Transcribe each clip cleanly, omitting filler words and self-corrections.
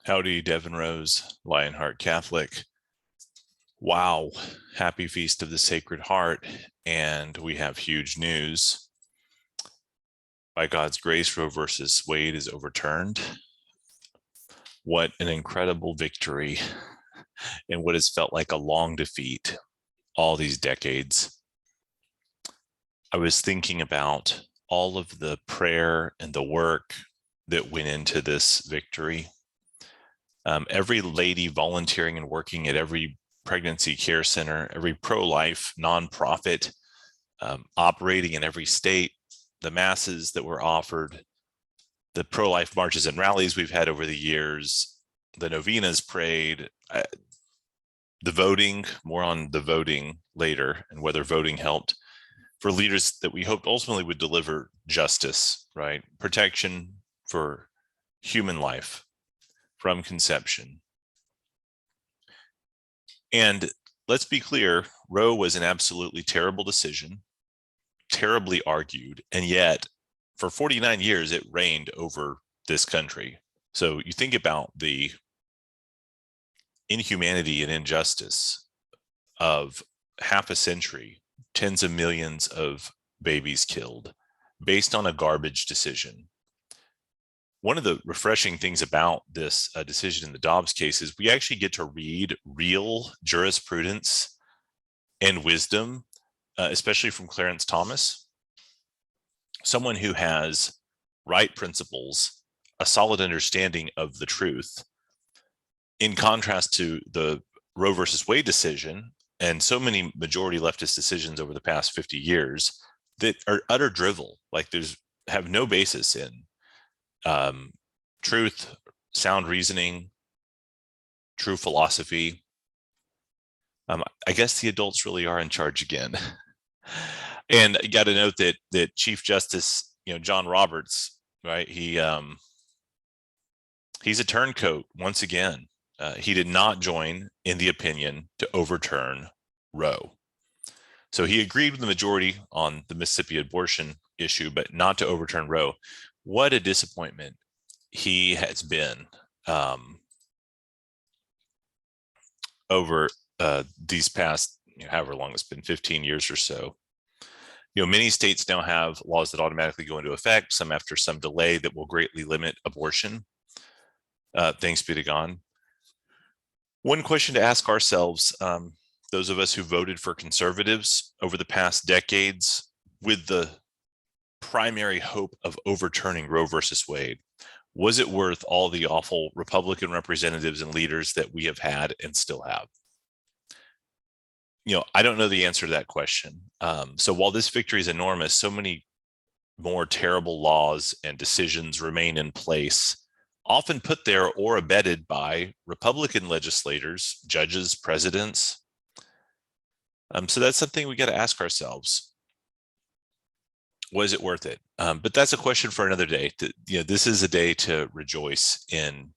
Howdy, Devin Rose, Lionheart Catholic. Wow, happy Feast of the Sacred Heart. And we have huge news. By God's grace, Roe versus Wade is overturned. What an incredible victory in what has felt like a long defeat all these decades. I was thinking about all of the prayer and the work that went into this victory. Every lady volunteering and working at every pregnancy care center, every pro-life nonprofit operating in every state, the masses that were offered, the pro-life marches and rallies we've had over the years, the novenas prayed, the voting, more on the voting later and whether voting helped, for leaders that we hoped ultimately would deliver justice, right? Protection for human life from conception. And let's be clear, Roe was an absolutely terrible decision, terribly argued, and yet for 49 years it reigned over this country. So you think about the inhumanity and injustice of half a century, tens of millions of babies killed based on a garbage decision. One of the refreshing things about this decision in the Dobbs case is we actually get to read real jurisprudence and wisdom, especially from Clarence Thomas, someone who has right principles, a solid understanding of the truth, in contrast to the Roe versus Wade decision and so many majority leftist decisions over the past 50 years that are utter drivel, like have no basis in truth, sound reasoning, true philosophy. I guess the adults really are in charge again. And you got to note that Chief Justice, John Roberts, right? He's a turncoat once again. He did not join in the opinion to overturn Roe. So he agreed with the majority on the Mississippi abortion issue, but not to overturn Roe. What a disappointment he has been over these past, however long it's been, 15 years or so. Many states now have laws that automatically go into effect, some after some delay, that will greatly limit abortion. Thanks be to God. One question to ask ourselves, those of us who voted for conservatives over the past decades with the primary hope of overturning Roe versus Wade, was it worth all the awful Republican representatives and leaders that we have had and still have? I don't know the answer to that question. So while this victory is enormous, so many more terrible laws and decisions remain in place, often put there or abetted by Republican legislators, judges, presidents. So that's something we got to ask ourselves. Was it worth it? But that's a question for another day. This is a day to rejoice in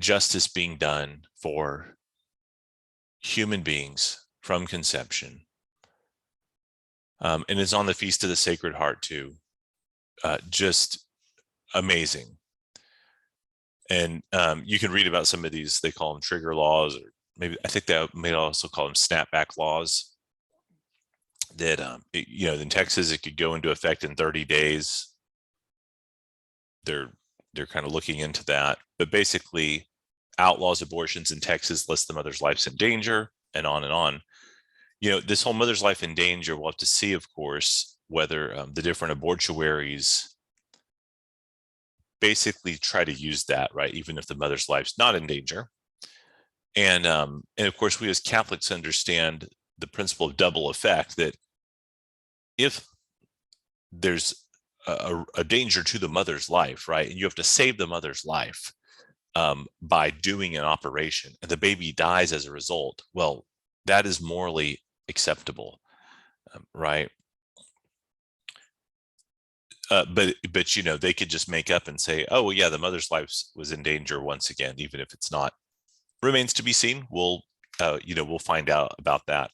justice being done for human beings from conception. And it's on the Feast of the Sacred Heart too. Just amazing. And you can read about some of these, they call them trigger laws, or maybe I think they may also call them snapback laws, that in Texas it could go into effect in 30 days. They're kind of looking into that, but basically outlaws abortions in Texas, lists the mother's life's in danger, and on and on. This whole mother's life in danger, we'll have to see, of course, whether the different abortuaries basically try to use that, right, even if the mother's life's not in danger. And of course, we as Catholics understand the principle of double effect, that if there's a danger to the mother's life, right, and you have to save the mother's life by doing an operation, and the baby dies as a result, well, that is morally acceptable, right? But they could just make up and say, oh, well, yeah, the mother's life was in danger once again, even if it's not. Remains to be seen. We'll find out about that.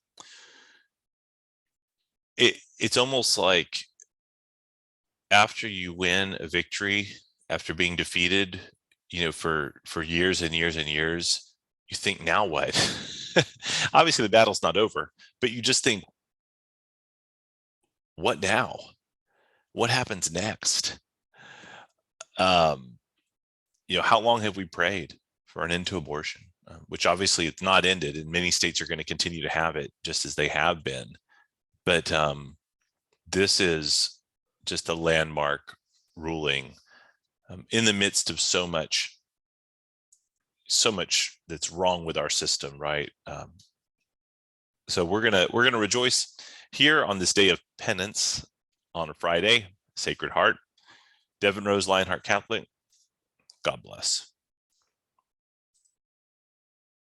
It's almost like after you win a victory, after being defeated, for years and years and years, you think, now what? Obviously the battle's not over, but you just think, what now? What happens next? How long have we prayed for an end to abortion? Which obviously it's not ended, and many states are going to continue to have it just as they have been. But this is just a landmark ruling in the midst of so much that's wrong with our system, right? So we're gonna rejoice here on this day of penance on a Friday. Sacred Heart, Devin Rose Lionheart Catholic. God bless.